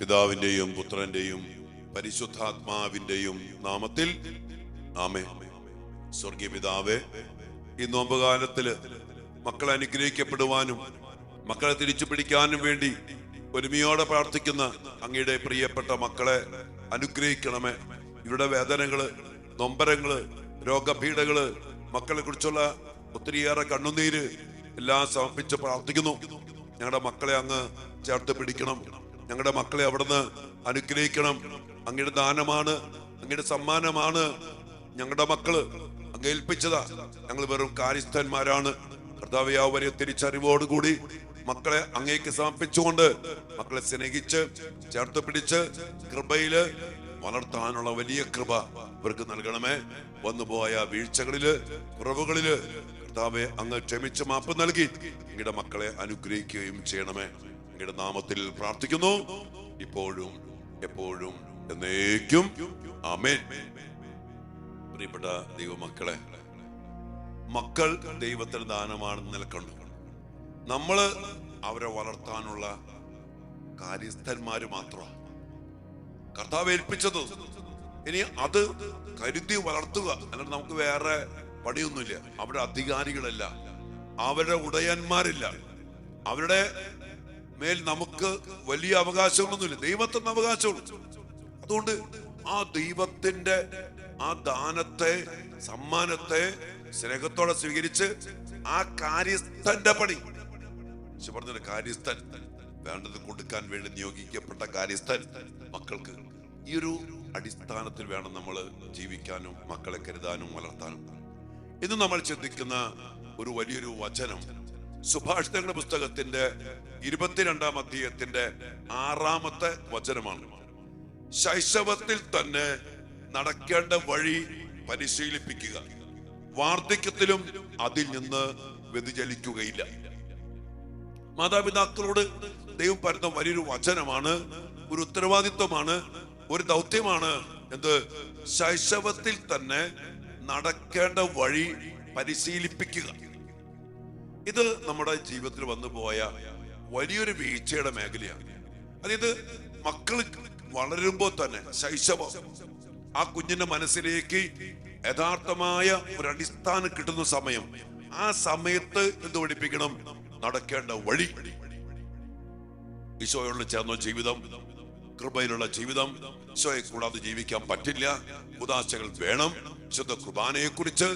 പിതാവിന്റെയും പുത്രന്റെയും പരിശുദ്ധാത്മാവിന്റെയും നാമത്തിൽ ആമേൻ. സ്വർഗീയ പിതാവേ, ഈ നോമ്പുകാലത്തില് മക്കളെ അനുഗ്രഹിക്കപ്പെടുവാനും മക്കളെ തിരിച്ചു പിടിക്കാനും വേണ്ടി ഒരുമയോടെ പ്രാർത്ഥിക്കുന്ന അങ്ങയുടെ പ്രിയപ്പെട്ട മക്കളെ അനുഗ്രഹിക്കണമേ. ഇവരുടെ വേദനകള്, നൊമ്പരങ്ങള്, രോഗപീഠകള്, മക്കളെ കുറിച്ചുള്ള ഒത്തിരിയേറെ കണ്ണുനീര് എല്ലാം സമർപ്പിച്ച് പ്രാർത്ഥിക്കുന്നു. ഞങ്ങളുടെ മക്കളെ അങ്ങ് ചേർത്ത് പിടിക്കണം. ഞങ്ങളുടെ മക്കളെ അവിടുന്ന് അനുഗ്രഹിക്കണം. അങ്ങയുടെ ദാനമാണ്, അങ്ങയുടെ സമ്മാനമാണ് ഞങ്ങളുടെ മക്കള്. അങ്ങ് ഏൽപ്പിച്ചതാ. ഞങ്ങൾ വെറും കാര്യസ്ഥന്മാരാണ്. കർത്താവേ, ആ വലിയ തിരിച്ചറിവോടുകൂടി മക്കളെ അങ്ങേക്ക് സമർപ്പിച്ചുകൊണ്ട് മക്കളെ സ്നേഹിച്ച് ചേർത്ത് പിടിച്ച് കൃപയില് വളർത്താനുള്ള വലിയ കൃപ ഇവർക്ക് നൽകണമേ. വന്നുപോയ വീഴ്ചകളില്, കുറവുകളില് കർത്താവെ അങ്ങ് ക്ഷമിച്ച് മാപ്പ് നൽകി അങ്ങയുടെ മക്കളെ അനുഗ്രഹിക്കുകയും ചെയ്യണമേ. അങ്ങയുടെ നാമത്തിൽ പ്രാർത്ഥിക്കുന്നു, ഇപ്പോഴും എപ്പോഴും എന്നേക്കും ആമേൻ. പ്രിയപ്പെട്ട ദൈവമക്കളെ, മക്കൾ ദൈവത്തിന് ദാനമാണെന്ന് നിലക്കണ്ടു. നമ്മള് അവരെ വളർത്താനുള്ള കാര്യസ്ഥന്മാര് മാത്രമാണ്. കർത്താവ് ഏൽപ്പിച്ചത്. ഇനി അത് കരുതി വളർത്തുക, അല്ലാതെ നമുക്ക് വേറെ പണിയൊന്നുമില്ല. അവരുടെ അധികാരികളല്ല, അവരുടെ ഉടയന്മാരില്ല. അവരുടെ മേൽ നമുക്ക് വലിയ അവകാശങ്ങളൊന്നുമില്ല. ദൈവത്തിന് അവകാശമുള്ളൂ. അതുകൊണ്ട് ആ ദൈവത്തിന്റെ ആ ദാനത്തെ, സമ്മാനത്തെ സ്നേഹത്തോടെ സ്വീകരിച്ച് ആ കാര്യസ്ഥന്റെ പണി, പറഞ്ഞ കാര്യസ്ഥൻ, വേണ്ടത് കൊടുക്കാൻ വേണ്ടി നിയോഗിക്കപ്പെട്ട കാര്യസ്ഥൻ മക്കൾക്ക്, ഈ ഒരു അടിസ്ഥാനത്തിൽ വേണം നമ്മൾ ജീവിക്കാനും മക്കളെ കരുതാനും വളർത്താനും. ഇന്ന് നമ്മൾ ചിന്തിക്കുന്ന ഒരു വലിയൊരു വചനം സുഭാഷിതങ്ങളുടെ പുസ്തകത്തിന്റെ 22-ാം അധ്യായത്തിന്റെ 6-ാമത്തെ വചനമാണ്. ശൈശവത്തിൽ തന്നെ നടക്കേണ്ട വഴി പരിശീലിപ്പിക്കുക, വാർദ്ധക്യത്തിലും അതിൽ നിന്ന് വ്യതിചലിക്കുകയില്ല. മാതാപിതാക്കളോട് ദൈവം പറയുന്ന വലിയൊരു വചനമാണ്, ഒരു ഉത്തരവാദിത്വമാണ്, ഒരു ദൗത്യമാണ്. എന്ത്? ശൈശവത്തിൽ തന്നെ നടക്കേണ്ട വഴി പരിശീലിപ്പിക്കുക. ഇത് നമ്മുടെ ജീവിതത്തിൽ വന്നു പോയ വലിയൊരു വീഴ്ചയുടെ മേഖലയാണ്. അതായത് മക്കൾ വളരുമ്പോൾ തന്നെ ശൈശവം, ആ കുഞ്ഞിന്റെ മനസ്സിലേക്ക് യഥാർത്ഥമായ ഒരു അടിസ്ഥാനം കിട്ടുന്ന സമയം, ആ സമയത്ത് എന്ത് പഠിപ്പിക്കണം? നടക്കേണ്ട വഴി. ഈശോയോട് ചേർന്ന ജീവിതം, കൃപയിലുള്ള ജീവിതം. ഈശോയെ കൂടാതെ ജീവിക്കാൻ പറ്റില്ല. ഉദാശകൾ വേണം. വിശുദ്ധ കുർബാനയെ കുറിച്ച്,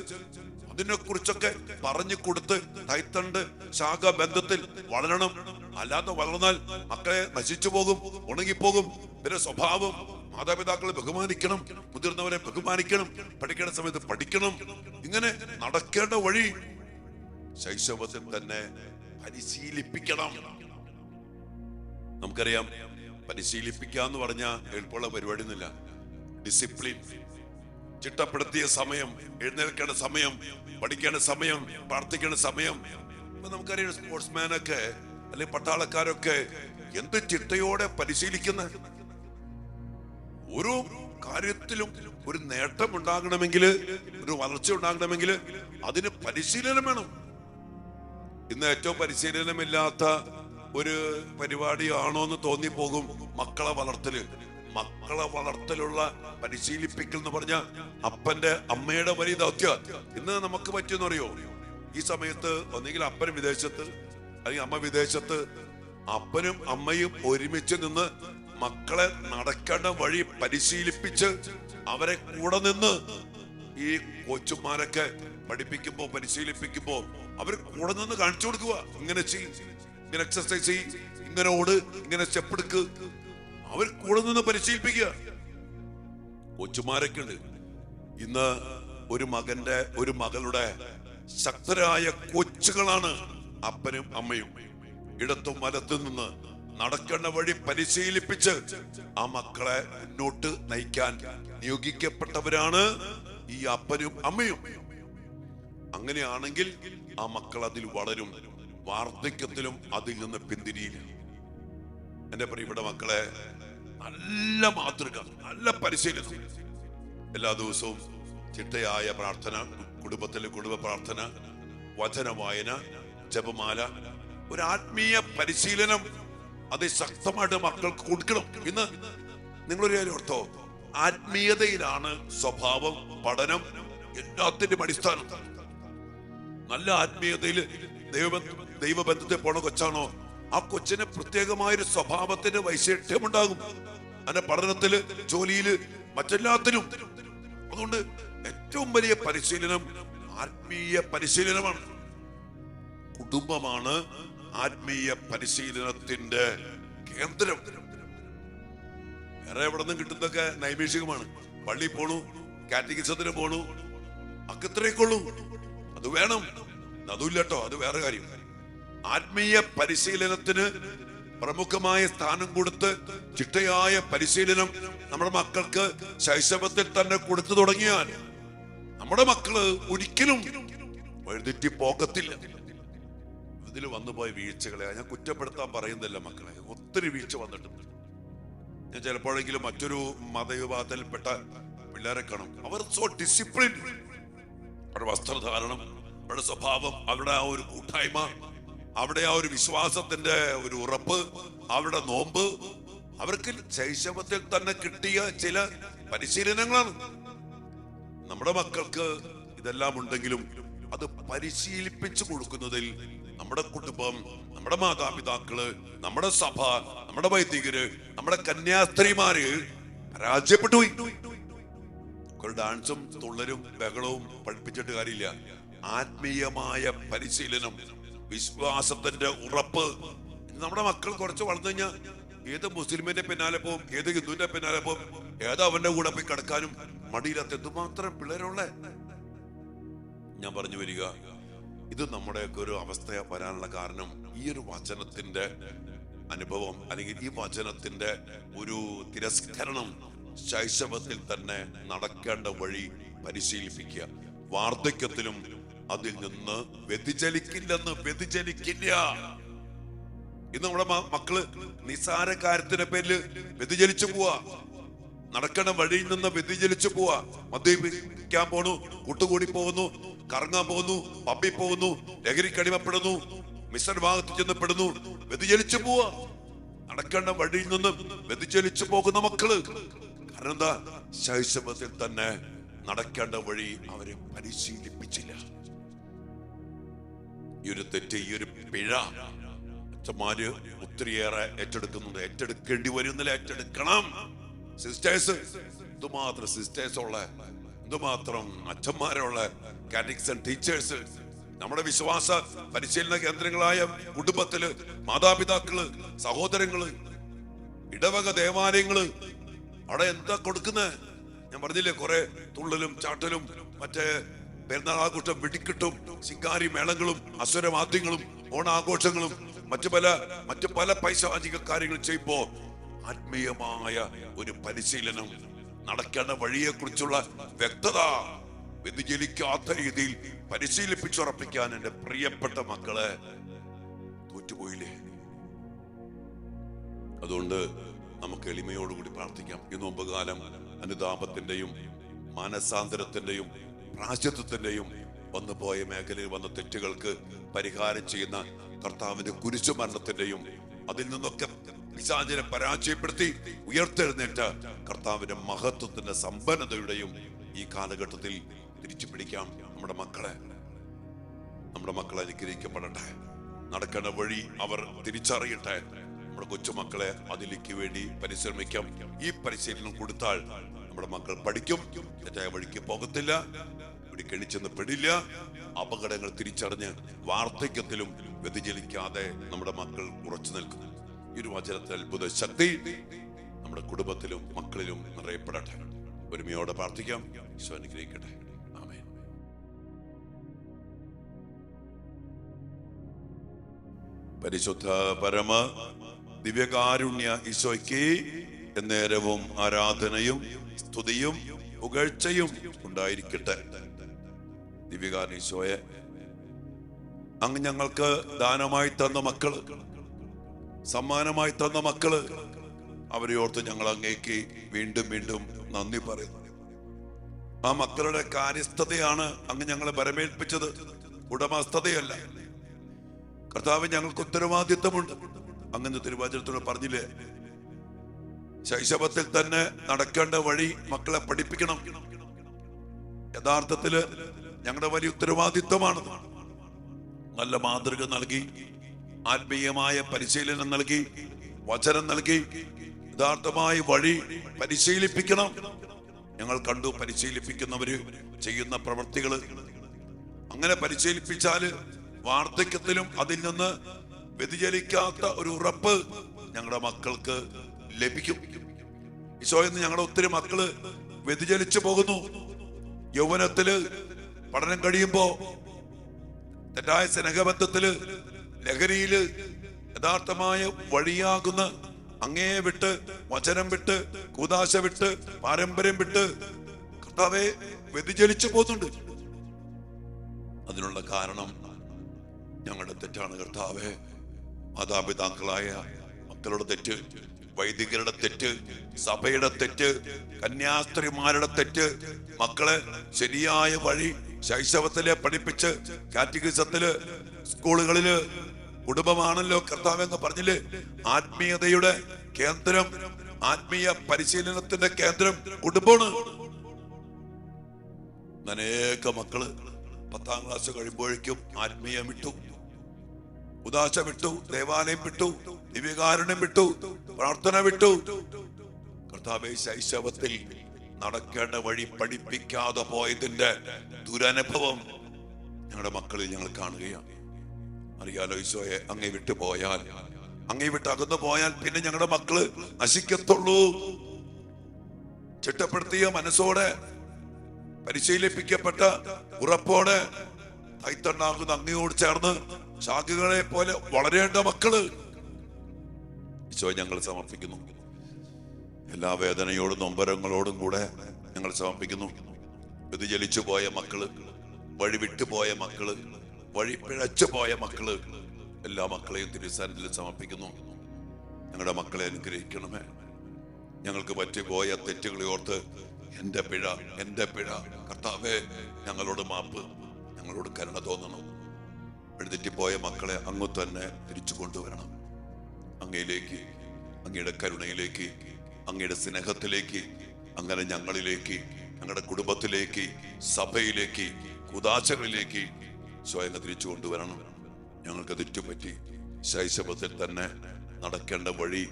അതിനെ കുറിച്ചൊക്കെ പറഞ്ഞു കൊടുത്ത് കൈത്തണ്ട് ശാഖ ബന്ധത്തിൽ വളരണം. അല്ലാതെ വളർന്നാൽ മക്കളെ നശിച്ചു പോകും, ഉണങ്ങിപ്പോകും. ഇവരുടെ സ്വഭാവം, മാതാപിതാക്കളെ ബഹുമാനിക്കണം, മുതിർന്നവരെ ബഹുമാനിക്കണം, പഠിക്കേണ്ട സമയത്ത് പഠിക്കണം. ഇങ്ങനെ നടക്കേണ്ട വഴി ശൈശവത്തിൽ തന്നെ പരിശീലിപ്പിക്കണം. നമുക്കറിയാം, പരിശീലിപ്പിക്കാന്ന് പറഞ്ഞാൽ എളുപ്പമുള്ള പരിപാടി ഒന്നുമില്ല. ഡിസിപ്ലിൻ, ചിട്ടപ്പെടുത്തിയ സമയം, എഴുന്നേൽക്കേണ്ട സമയം, പഠിക്കേണ്ട സമയം, പ്രാർത്ഥിക്കേണ്ട സമയം. ഇപ്പൊ നമുക്കറിയാം, സ്പോർട്സ്മാനൊക്കെ അല്ലെങ്കിൽ പട്ടാളക്കാരൊക്കെ എന്ത് ചിട്ടയോടെ പരിശീലിക്കുന്ന. ഓരോ കാര്യത്തിലും ഒരു നേട്ടം ഉണ്ടാകണമെങ്കിൽ, ഒരു വളർച്ച ഉണ്ടാകണമെങ്കിൽ അതിന് പരിശീലനം വേണം. ഇന്ന് ഏറ്റവും പരിശീലനമില്ലാത്ത ഒരു പരിപാടിയാണോ എന്ന് തോന്നിപ്പോകും മക്കളെ വളർത്തല്. മക്കളെ വളർത്തലുള്ള പരിശീലിപ്പിക്കൽ എന്ന് പറഞ്ഞ അപ്പന്റെ അമ്മയുടെ വലിയ ദൗത്യം. ഇന്ന് നമുക്ക് പറ്റിയെന്ന് അറിയോ? ഈ സമയത്ത് ഒന്നെങ്കിൽ അപ്പനും വിദേശത്ത് അല്ലെങ്കിൽ അമ്മ വിദേശത്ത്, അപ്പനും അമ്മയും ഒരുമിച്ച് നിന്ന് മക്കളെ നടക്കേണ്ട വഴി പരിശീലിപ്പിച്ച് അവരെ കൂടെ നിന്ന് ഈ കോച്ചുമാരൊക്കെ പഠിപ്പിക്കുമ്പോ, പരിശീലിപ്പിക്കുമ്പോ അവർ കൂടെ നിന്ന് കാണിച്ചു കൊടുക്കുക. ഇങ്ങനെ ചെയ്യും, ഇങ്ങനെ എക്സർസൈസ് ചെയ്യും, ഇങ്ങനെ ഓട്, ഇങ്ങനെ സ്റ്റെപ്പ് എടുക്ക്. അവർ കൂടെ നിന്ന് പരിശീലിപ്പിക്കുക. കോച്ചുമാരൊക്കെ ഉണ്ട്. ഇന്ന് ഒരു മകന്റെ, ഒരു മകളുടെ ശക്തരായ കോച്ചുകളാണ് അപ്പനും അമ്മയും. ഇടത്തും വലത്തും നിന്ന് നടക്കേണ്ട വഴി പരിശീലിപ്പിച്ച് ആ മക്കളെ മുന്നോട്ട് നയിക്കാൻ നിയോഗിക്കപ്പെട്ടവരാണ് ഈ അപ്പനും അമ്മയും. അങ്ങനെയാണെങ്കിൽ ആ മക്കൾ അതിൽ വളരും, വാർദ്ധക്യത്തിലും അതിൽ നിന്ന് പിന്തിരിയില്ല. എന്റെ പ്രിയപ്പെട്ട മക്കളെ, നല്ല മാതൃക, നല്ല പരിശീലനം. എല്ലാ ദിവസവും ചിട്ടയായ പ്രാർത്ഥന, കുടുംബത്തിലെ കുടുംബ പ്രാർത്ഥന, വചന വായന, ജപമാല, ഒരു ആത്മീയ പരിശീലനം അതിശക്തമായിട്ട് മക്കൾക്ക് കൊടുക്കണം. ഇന്ന് നിങ്ങളൊരു കാര്യം ഓർത്തോ, ആത്മീയതയിലാണ് സ്വഭാവം, പഠനം, എല്ലാത്തിന്റെയും അടിസ്ഥാനം. നല്ല ആത്മീയതയിൽ ദൈവബന്ധത്തിൽ പോണ കൊച്ചാണോ, ആ കൊച്ചിന് പ്രത്യേകമായൊരു സ്വഭാവത്തിന്റെ വൈശിഷ്ട്യം ഉണ്ടാകും. അതിന്റെ പഠനത്തില്, ജോലിയില്, മറ്റെല്ലാത്തിനും. അതുകൊണ്ട് ഏറ്റവും വലിയ പരിശീലനം ആത്മീയ പരിശീലനമാണ്. കുടുംബമാണ് ആത്മീയ പരിശീലനത്തിന്റെ കേന്ദ്രം. വേറെ എവിടെ നിന്നും കിട്ടുന്നതൊക്കെ നൈമിഷികമാണ്. പള്ളി പോണു, കാറ്റഗിസത്തിന് പോണു, അക്കത്രേക്കുള്ളൂ. അത് വേണം, അതുമില്ലട്ടോ, അത് വേറെ കാര്യം. ആത്മീയ പരിശീലനത്തിന് പ്രമുഖമായ സ്ഥാനം കൊടുത്ത് ചിട്ടയായ പരിശീലനം നമ്മുടെ മക്കൾക്ക് ശൈശവത്തിൽ തന്നെ കൊടുത്തു തുടങ്ങിയാൽ നമ്മുടെ മക്കള് ഒരിക്കലും വഴിതെറ്റി പോകത്തില്ല. ഇതിൽ വന്നുപോയ വീഴ്ചകളെ ഞാൻ കുറ്റപ്പെടുത്താൻ പറയുന്നില്ല. മക്കളെ ഒത്തിരി വീഴ്ച വന്നിട്ടുണ്ട്. ഞാൻ ചിലപ്പോഴെങ്കിലും മറ്റൊരു മതവിഭാഗത്തിൽപ്പെട്ട പിള്ളേരെ കാണും. അവർ സോ ഡിസിപ്ലിൻ. അവരുടെ വസ്ത്രധാരണം, അവരുടെ സ്വഭാവം, അവരുടെ ആ ഒരു കൂട്ടായ്മ, അവിടെ ആ ഒരു വിശ്വാസത്തിന്റെ ഒരു ഉറപ്പ്, അവരുടെ നോമ്പ്, അവർക്ക് ശൈശവത്തിൽ തന്നെ കിട്ടിയ ചില പരിശീലനങ്ങളാണ്. നമ്മുടെ മക്കൾക്ക് ഇതെല്ലാം ഉണ്ടെങ്കിലും അത് പരിശീലിപ്പിച്ചു കൊടുക്കുന്നതിൽ നമ്മുടെ കുടുംബം, നമ്മുടെ മാതാപിതാക്കള്, നമ്മുടെ സഭ, നമ്മുടെ വൈദികര്, നമ്മുടെ കന്യാസ്ത്രീമാര് പരാജയപ്പെട്ടു പോയി. ഡാൻസും തുള്ളലും ബഹളവും പഠിപ്പിച്ചിട്ട് കാര്യമില്ല. ആത്മീയമായ പരിശീലനം, വിശ്വാസത്തിന്റെ ഉറപ്പ്. നമ്മുടെ മക്കൾ കുറച്ച് വളർന്നു കഴിഞ്ഞാൽ ഏത് മുസ്ലിമിന്റെ പിന്നാലെ പോവും, ഏത് ഹിന്ദുവിന്റെ പിന്നാലെ പോവും, ഏത് അവന്റെ കൂടെ പോയി കിടക്കാനും മടിയില്ലാത്ത എന്തുമാത്രം പിള്ളേരുള്ള. ഞാൻ പറഞ്ഞു വരിക, ഇത് നമ്മുടെയൊക്കെ ഒരു അവസ്ഥ വരാനുള്ള കാരണം ഈ ഒരു വചനത്തിന്റെ അനുഭവം, അല്ലെങ്കിൽ ഈ വചനത്തിന്റെ ഒരു തിരസ്കരണം ശൈശവത്തിൽ തന്നെ നടക്കേണ്ട വഴി പരിശീലിപ്പിക്കുക. വാർദ്ധക്യത്തിലും അതിൽ നിന്ന് വ്യതിചലിക്കില്ല. ഇന്ന് നമ്മുടെ മക്കള് നിസാര കാര്യത്തിന്റെ പേരില് വ്യതിചലിച്ചു പോവാ, നടക്കണ വഴിയിൽ നിന്ന് വ്യതിചലിച്ചു പോവാ. മദ്യപിക്കാൻ പോണു, കൂട്ടുകൂടി പോകുന്നു, കറങ്ങാൻ പോകുന്നു, പബ്ബിൽ പോകുന്നു, ലഹരിക്കടിമപ്പെടുന്നു, മിശ്ര ഭാഗത്ത് ചെന്നപ്പെടുന്നു, വ്യതിചലിച്ചു പോവാ. നടക്കേണ്ട വഴിയിൽ നിന്ന് വ്യതിചലിച്ചു പോകുന്ന മക്കള്. കാരണം എന്താ? ശൈശവത്തിൽ തന്നെ നടക്കേണ്ട വഴി അവരെ പരിശീലിപ്പിച്ചില്ല. ഈ ഒരു തെറ്റ്, ഈ ഒരു പിഴ അച്ഛന്മാര് ഒത്തിരിയേറെ ഏറ്റെടുക്കുന്നുണ്ട്. ഏറ്റെടുക്കേണ്ടി വരുന്നില്ല, ഏറ്റെടുക്കണം. സിസ്റ്റേഴ്സ്, എന്തുമാത്രം സിസ്റ്റേഴ്സ് ഉള്ള, എന്തുമാത്രം അച്ഛന്മാരുള്ള കാറ്റഗിസം ടീച്ചേഴ്സ്. നമ്മുടെ വിശ്വാസ പരിശീലന കേന്ദ്രങ്ങളായ കുടുംബത്തില് മാതാപിതാക്കള്, സഹോദരങ്ങള്, ഇടവക ദേവാലയങ്ങള്, അവിടെ എന്താ കൊടുക്കുന്നത്? ഞാൻ പറഞ്ഞില്ലേ, കുറെ തുള്ളലും ചാട്ടലും മറ്റേ പെരുന്നാൾ ആഘോഷം, വെടിക്കെട്ടും, ശിങ്കാരി മേളങ്ങളും, അസുരവാദ്യങ്ങളും, ഓണാഘോഷങ്ങളും, മറ്റു പല പൈശാചിക കാര്യങ്ങൾ ചെയ്യുമ്പോ ആത്മീയമായ ഒരു പരിശീലനം, നടക്കേണ്ട വഴിയെ കുറിച്ചുള്ള വ്യക്തത വ്യതിചലിക്കാത്ത രീതിയിൽ പരിശീലിപ്പിച്ചുറപ്പിക്കാൻ എന്റെ പ്രിയപ്പെട്ട മക്കളെ തോറ്റുപോയില്ലേ? അതുകൊണ്ട് നമുക്ക് എളിമയോടുകൂടി പ്രാർത്ഥിക്കാം. ഈ നോമ്പുകാലം അനുതാപത്തിന്റെയും മാനസാന്തരത്തിന്റെയും പ്രാശ്ചിത്വത്തിന്റെയും വന്നുപോയ മേഖലയിൽ വന്ന തെറ്റുകൾക്ക് പരിഹാരം ചെയ്യുന്ന കർത്താവിന്റെ കുരിശുമരണത്തിന്റെയും അതിൽ നിന്നൊക്കെ പിശാചിനെ പരാജയപ്പെടുത്തി ഉയർത്തെഴുന്നേറ്റ കർത്താവിന്റെ മഹത്വത്തിന്റെ സമ്പന്നതയുടെയും ഈ കാലഘട്ടത്തിൽ തിരിച്ചു പിടിക്കാം. നമ്മുടെ മക്കളെ അനുഗ്രഹിക്കപ്പെടട്ടെ. നടക്കേണ്ട വഴി അവർ തിരിച്ചറിയട്ടെ. നമ്മുടെ കൊച്ചുമക്കളെ അതിലേക്ക് വേണ്ടി പരിശ്രമിക്കാം. ഈ പരിശീലനം കൊടുത്താൽ നമ്മുടെ മക്കൾ പഠിക്കും, തെറ്റായ വഴിക്ക് പോകത്തില്ല, ഇവിടെ കെണിച്ചെന്ന് പെടില്ല, അപകടങ്ങൾ തിരിച്ചറിഞ്ഞ് വാർദ്ധക്യത്തിലും വ്യതിചലിക്കാതെ നമ്മുടെ മക്കൾ ഉറച്ചു നിൽക്കും. ഈ ഒരു വചനത്തിൽ അത്ഭുത ശക്തി നമ്മുടെ കുടുംബത്തിലും മക്കളിലും നിറയപ്പെടട്ടെ. ഒരുമയോടെ പ്രാർത്ഥിക്കാം. ഈശോ അനുഗ്രഹിക്കട്ടെ. ആമേൻ. പരിശുദ്ധ പരമ ദിവ്യകാരുണ്യ ഈശോയ്ക്ക് എന്നേരവും ആരാധനയും സ്തുതിയും പുകഴ്ചയും ഉണ്ടായിരിക്കട്ടെ. ദിവ്യകാരുണ്യ ഈശോയെ, അങ്ങ് ഞങ്ങൾക്ക് ദാനമായി തന്ന മക്കള്, സമ്മാനമായി തന്ന മക്കള്, അവരെ ഓർത്ത് ഞങ്ങൾ അങ്ങേക്ക് വീണ്ടും വീണ്ടും നന്ദി പറയുന്നു. ആ മക്കളുടെ കാര്യസ്ഥതയാണ് അങ്ങ് ഞങ്ങളെ വരമേൽപ്പിച്ചത്, ഉടമസ്ഥതയല്ല. കർത്താവ്, ഞങ്ങൾക്ക് ഉത്തരവാദിത്വമുണ്ട്. അങ്ങനെ തിരുവചനത്തോട് പറഞ്ഞില്ലേ, ശൈശവത്തിൽ തന്നെ നടക്കേണ്ട വഴി മക്കളെ പഠിപ്പിക്കണം. യഥാർത്ഥത്തില് ഞങ്ങളുടെ വലിയ ഉത്തരവാദിത്വമാണ്. നല്ല മാതൃക നൽകി, ആത്മീയമായ പരിശീലനം നൽകി, വചനം നൽകി, യഥാർത്ഥമായ വഴി പരിശീലിപ്പിക്കണം. ഞങ്ങൾ കണ്ടു പരിശീലിപ്പിക്കുന്നവര് ചെയ്യുന്ന പ്രവൃത്തികള്. അങ്ങനെ പരിശീലിപ്പിച്ചാല് വാർദ്ധക്യത്തിലും അതിൽ നിന്ന് വ്യതിചലിക്കാത്ത ഒരു ഉറപ്പ് ഞങ്ങളുടെ മക്കൾക്ക് ലഭിക്കും. ഈശോയെന്ന് ഞങ്ങളുടെ ഒത്തിരി മക്കള് വ്യതിചലിച്ചു പോകുന്നു. യൗവനത്തില് പഠനം കഴിയുമ്പോ തെറ്റായ സ്നേഹബന്ധത്തില്, ലഹരിയില്, യഥാർത്ഥമായ വഴിയാകുന്ന അങ്ങേ വിട്ട്, വചനം വിട്ട്, കൂദാശ വിട്ട്, പാരമ്പര്യം വിട്ട് കർത്താവേ വ്യതിചലിച്ചു പോകുന്നുണ്ട്. അതിനുള്ള കാരണം ഞങ്ങളുടെ തെറ്റാണ് കർത്താവേ. മാതാപിതാക്കളായ മക്കളുടെ തെറ്റ്, വൈദികരുടെ തെറ്റ്, സഭയുടെ തെറ്റ്, കന്യാസ്ത്രീമാരുടെ തെറ്റ്. മക്കളെ ശരിയായ വഴി ശൈശവത്തിലെ പഠിപ്പിച്ച് കാറ്റഗിസത്തില്, സ്കൂളുകളില്, കുടുംബമാണല്ലോ കർത്താവ് എന്ന് പറഞ്ഞില്ലേ, ആത്മീയതയുടെ കേന്ദ്രം, ആത്മീയ പരിശീലനത്തിന്റെ കേന്ദ്രം കുടുംബമാണ്. അനേക മക്കള് 10ാം ക്ലാസ് കഴിയുമ്പോഴേക്കും ആത്മീയം വിട്ടു, ഉദാശ വിട്ടു, ദേവാലയം വിട്ടു, ദിവ്യകാരുണ്യം വിട്ടു, പ്രാർത്ഥന വിട്ടു. കർത്താവേ, ശൈശവത്തിൽ നടക്കേണ്ട വഴി പഠിപ്പിക്കാതെ പോയതിന്റെ ദുരനുഭവം ഞങ്ങളുടെ മക്കളിൽ ഞങ്ങൾ കാണുകയാണ്. അറിയാലോ ഈശോയെ, അങ്ങേ വിട്ടു പോയാൽ, അങ്ങേ വിട്ട് അകന്നു പോയാൽ പിന്നെ ഞങ്ങളുടെ മക്കള് നശിക്കത്തുള്ളൂ. ചിട്ടപ്പെടുത്തിയ മനസ്സോടെ, പരിശീലിപ്പിക്കപ്പെട്ട ഉറപ്പോടെ, കൈത്തണ്ടാകുന്ന അങ്ങയോട് ചേർന്ന് ശാഖകളെ പോലെ വളരേണ്ട മക്കള് ഈശോ ഞങ്ങൾ സമർപ്പിക്കുന്നു. എല്ലാ വേദനയോടും നൊമ്പരങ്ങളോടും കൂടെ ഞങ്ങൾ സമർപ്പിക്കുന്നു. വ്യതിചലിച്ചു പോയ മക്കള്, വഴി വിട്ടുപോയ മക്കള്, വഴി പിഴച്ചു പോയ മക്കള്, എല്ലാ മക്കളെയും തിരുസന്നിധിയിൽ സമർപ്പിക്കുന്നു. ഞങ്ങളുടെ മക്കളെ അനുഗ്രഹിക്കണമേ. ഞങ്ങൾക്ക് പറ്റിപ്പോയ തെറ്റുകളെ ഓർത്ത് എന്റെ പിഴ, എന്റെ പിഴ, കർത്താവേ ഞങ്ങളോട് മാപ്പ്, ഞങ്ങളോട് കരുണ തോന്നണം. എഴുതിറ്റിപ്പോയ മക്കളെ അങ്ങ് തന്നെ തിരിച്ചു കൊണ്ടുവരണം. അങ്ങയിലേക്ക്, അങ്ങയുടെ കരുണയിലേക്ക്, അങ്ങയുടെ സ്നേഹത്തിലേക്ക്, അങ്ങനെ ഞങ്ങളിലേക്ക്, ഞങ്ങളുടെ കുടുംബത്തിലേക്ക്, സഭയിലേക്ക്, കുദാശകളിലേക്ക് സ്വയം തിരിച്ചു കൊണ്ടുവരണം. ഞങ്ങൾക്ക് തെറ്റുപറ്റി ശൈശവത്തിൽ തന്നെ നടക്കേണ്ട വഴി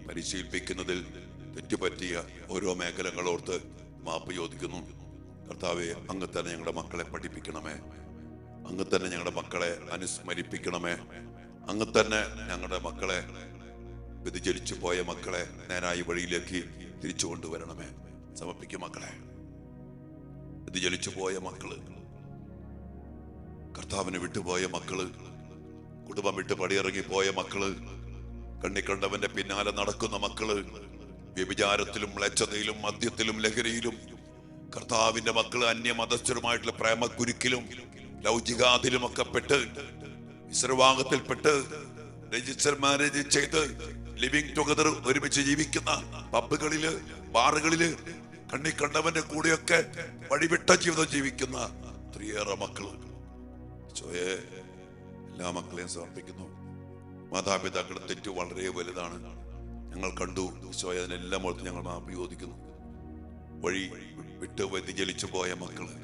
പരിശീലിപ്പിക്കുന്നതിൽ തെറ്റുപറ്റിയ ഓരോ മേഖലകളോർത്ത് മാപ്പ് ചോദിക്കുന്നു. കർത്താവെ, അങ്ങ് തന്നെ ഞങ്ങളുടെ മക്കളെ പഠിപ്പിക്കണമേ. അങ്ങ് തന്നെ ഞങ്ങളുടെ മക്കളെ അനുസ്മരിപ്പിക്കണമേ. അങ്ങ് തന്നെ ഞങ്ങളുടെ മക്കളെ, വ്യതിചലിച്ചു പോയ മക്കളെ നേരായ വഴിയിലേക്ക് തിരിച്ചു കൊണ്ടുവരണമേ. സമർപ്പിക്കും മക്കളെ. വ്യതിചലിച്ചു പോയ മക്കള്, കർത്താവിനെ വിട്ടുപോയ മക്കള്, കുടുംബം വിട്ട് പടിയിറങ്ങി പോയ മക്കള്, കണ്ണിക്കണ്ടവന്റെ പിന്നാലെ നടക്കുന്ന മക്കള്, വ്യഭിചാരത്തിലും മ്ലേച്ഛതയിലും മദ്യത്തിലും ലഹരിയിലും, കർത്താവിന്റെ മക്കള് അന്യമതസ്ഥരുമായിട്ടുള്ള പ്രേമക്കുരുക്കിലും ലൗകികാതിലും ഒക്കെ പെട്ട്, വിശ്രവാഹത്തിൽപ്പെട്ട്, രജിസ്റ്റർ മാരേജ് ചെയ്ത് ലിവിങ് ടുഗദർ ഒരുമിച്ച് ജീവിക്കുന്ന പബ്ബുകളില്, ബാറുകളില്, കണ്ണിക്കണ്ടവന്റെ കൂടെയൊക്കെ വഴിവിട്ട ജീവിതം ജീവിക്കുന്ന ഒത്തിരിയേറെ മക്കള് ഈശോയെ, എല്ലാ മക്കളെയും സമർപ്പിക്കുന്നു. മാതാപിതാക്കളുടെ തെറ്റ് വളരെ വലുതാണ്. ഞങ്ങൾ കണ്ടു ഈശോയെ, അതിനെല്ലാം ഓർത്ത് ഞങ്ങൾ മാപ്പ് ചോദിക്കുന്നു. വഴി വിട്ട് വ്യതിചലിച്ചു പോയ മക്കള്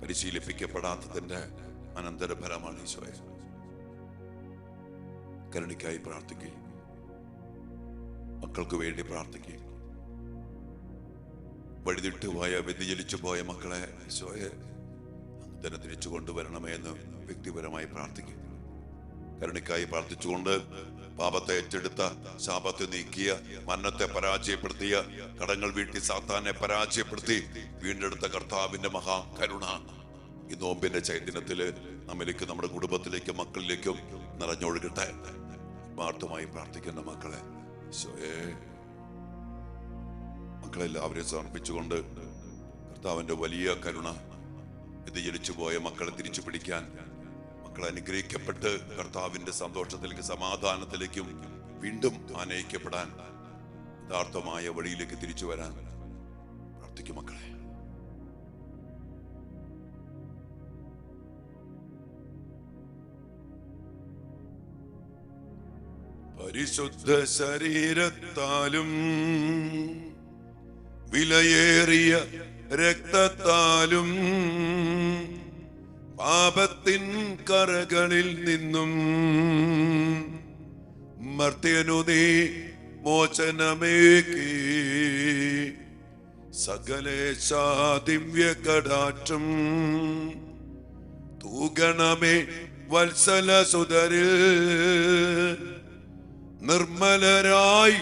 പരിശീലിപ്പിക്കപ്പെടാത്തതിന്റെ അനന്തരഫലമാണ് ഈശോയെ. കരുണയ്ക്കായി പ്രാർത്ഥിക്കുക, മക്കൾക്ക് വേണ്ടി പ്രാർത്ഥിക്കുക. വഴിതിട്ടുപോയ, വ്യതിചലിച്ചു പോയ മക്കളെ ഈശോയെ അങ്ങ് തന്നെ തിരിച്ചു കൊണ്ടുവരണമേ എന്ന് വ്യക്തിപരമായി പ്രാർത്ഥിക്കുക. കരുണയ്ക്കായി പ്രാർത്ഥിച്ചുകൊണ്ട് പാപത്തെ ഏറ്റെടുത്ത, ശാപത്തെ നീക്കിയ, മരണത്തെ പരാജയപ്പെടുത്തിയ, കടങ്ങൾ വീട്ടി സാത്താനെ പരാജയപ്പെടുത്തി വീണ്ടെടുത്ത കർത്താവിന്റെ മഹാകരുണ ഈ നോമ്പിന്റെ ചൈതന്യത്തില് നമ്മിലേക്ക്, നമ്മുടെ കുടുംബത്തിലേക്കും മക്കളിലേക്കും നിറഞ്ഞൊഴുകട്ടെ. ആത്മാർത്ഥമായി പ്രാർത്ഥിക്കുന്ന മക്കളെ ഈശോയെ, മക്കളെല്ലാവരെയും സമർപ്പിച്ചുകൊണ്ട് കർത്താവിന്റെ വലിയ കരുണ, വ്യതിചലിച്ചു പോയ മക്കളെ തിരിച്ചു പിടിക്കാൻ, മക്കളെ അനുഗ്രഹിക്കപ്പെട്ട് കർത്താവിന്റെ സന്തോഷത്തിലേക്ക്, സമാധാനത്തിലേക്കും വീണ്ടും ആനയിക്കപ്പെടാൻ, യഥാർത്ഥമായ വഴിയിലേക്ക് തിരിച്ചു വരാൻ പ്രാർത്ഥിക്കും മക്കളെ. പരിശുദ്ധ ശരീരത്താലും വിലയേറിയ രക്തത്താലും പാപത്തിൻ കറകളിൽ നിന്നും മർത്യനു നീ മോചനമേകി സകലേശാ ദിവ്യ കടാക്ഷം തൂഗണമേ വത്സല സുതരിൽ നിർമ്മലരായി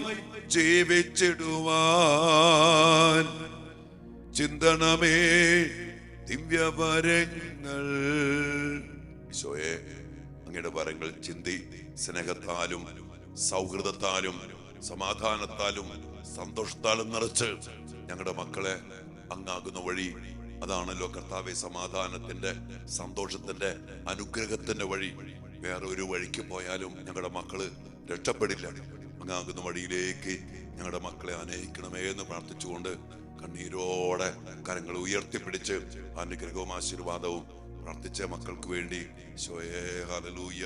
ജീവിച്ചിടുവാൻ ചിന്തണമേ ദിവ്യവരങ്ങൾ. ഈശോയെ, അങ്ങയുടെ വരങ്ങൾ ചിന്തി സ്നേഹത്താലും സൗഹൃദത്താലും സമാധാനത്താലും സന്തോഷത്താലും നിറച്ച് ഞങ്ങളുടെ മക്കളെ അങ്ങാകുന്ന വഴി അതാണല്ലോ കർത്താവെ, സമാധാനത്തിന്റെ സന്തോഷത്തിന്റെ അനുഗ്രഹത്തിന്റെ വഴി. വേറെ ഒരു വഴിക്ക് പോയാലും ഞങ്ങളുടെ മക്കള് രക്ഷപ്പെടില്ല. അങ്ങാകുന്ന വഴിയിലേക്ക് ഞങ്ങളുടെ മക്കളെ അനയിക്കണമേ എന്ന് പ്രാർത്ഥിച്ചുകൊണ്ട് കണ്ണീരോടെ കരങ്ങൾ ഉയർത്തിപ്പിടിച്ച് അനുഗ്രഹവും ആശീർവാദവും പ്രാർത്ഥിച്ച മക്കൾക്ക് വേണ്ടി ഈശോയേ ഹല്ലേലൂയ.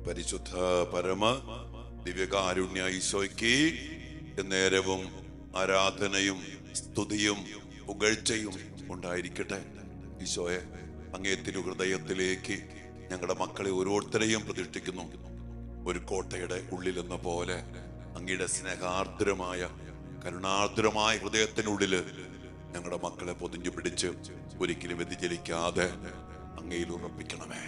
പരിശുദ്ധ പരമ ദിവ്യകാരുണ്യ ഈശോയ്ക്ക് നേരവും ആരാധനയും സ്തുതിയും പുകഴ്ചയും ഉണ്ടായിരിക്കട്ടെ. ഈശോയെ, അങ്ങേ തിരുഹൃദയത്തിലേക്ക് ഞങ്ങളുടെ മക്കളെ ഓരോരുത്തരെയും പ്രതിഷ്ഠിക്കുന്നു. ഒരു കോട്ടയുടെ ഉള്ളിലെന്ന പോലെ അങ്ങയുടെ സ്നേഹാർദ്രമായ കരുണാർദ്രമായ ഹൃദയത്തിനുള്ളില് ഞങ്ങളുടെ മക്കളെ പൊതിഞ്ഞു പിടിച്ച് ഒരിക്കലും വ്യതിചലിക്കാതെ അങ്ങയിൽ ഉറപ്പിക്കണമേ.